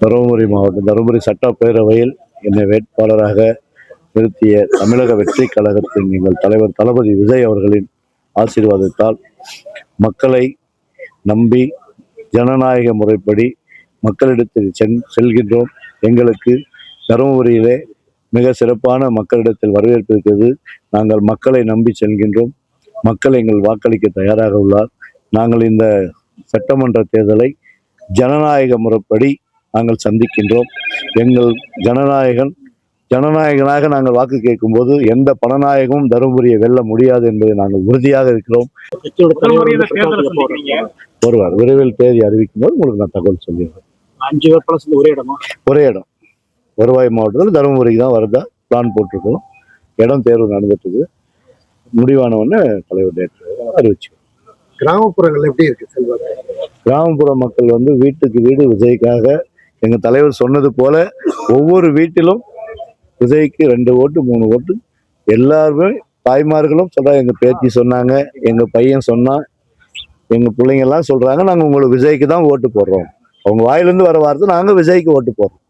தருமபுரி மாவட்டம் தருமபுரி சட்டப்பேரவையில் என்னை வேட்பாளராக நிறுத்திய தமிழக வெற்றி கழகத்தின் எங்கள் தலைவர் தளபதி விஜய் அவர்களின் ஆசீர்வாதத்தால் மக்களை நம்பி ஜனநாயக முறைப்படி மக்களிடத்தில் செல்கின்றோம். எங்களுக்கு தருமபுரியிலே மிக சிறப்பான மக்களிடத்தில் வரவேற்பு இருக்கிறது. நாங்கள் மக்களை நம்பி செல்கின்றோம். மக்கள் எங்கள் வாக்களிக்க தயாராக உள்ளார். நாங்கள் இந்த சட்டமன்ற தேர்தலை ஜனநாயக முறைப்படி நாங்கள் சந்திக்கின்றோம். எங்கள் ஜனநாயகனாக நாங்கள் வாக்கு கேட்கும் போது எந்த பணநாயகமும் தருமபுரியை வெல்ல முடியாது என்பதை நாங்கள் உறுதியாக இருக்கிறோம். ஒருவர் விரைவில் தேதி அறிவிக்கும் போது உங்களுக்கு நான் தகவல் சொல்லிடுறேன். 5 வேட்பாளர் ஒரே இடம் வருவாய் மாவட்டத்தில் தருமபுரிக்கு தான் வருதா பிளான் போட்டிருக்கோம். இடம் தேர்வு நடந்துட்டு இருக்கு. முடிவானவொன்னு தலைவர் டேட் அறிவிச்சு. கிராமப்புறங்கள் எப்படி இருக்கு செல்வாக்கு? கிராமப்புற மக்கள் வீட்டுக்கு வீடு விஜய்க்காக எங்க தலைவர் சொன்னது போல ஒவ்வொரு வீட்டிலும் விஜய்க்கு 2 ஓட்டு 3 ஓட்டு எல்லாருமே தாய்மார்களும் சொல்றாங்க. எங்க பேத்தி சொன்னாங்க, எங்க பையன் சொன்னா, எங்க பிள்ளைங்க எல்லாம் சொல்றாங்க, நாங்க உங்களுக்கு விஜய்க்கு தான் ஓட்டு போடுறோம். அவங்க வாயிலிருந்து வர வார்த்தை நாங்க விஜய்க்கு ஓட்டு போடுறோம்.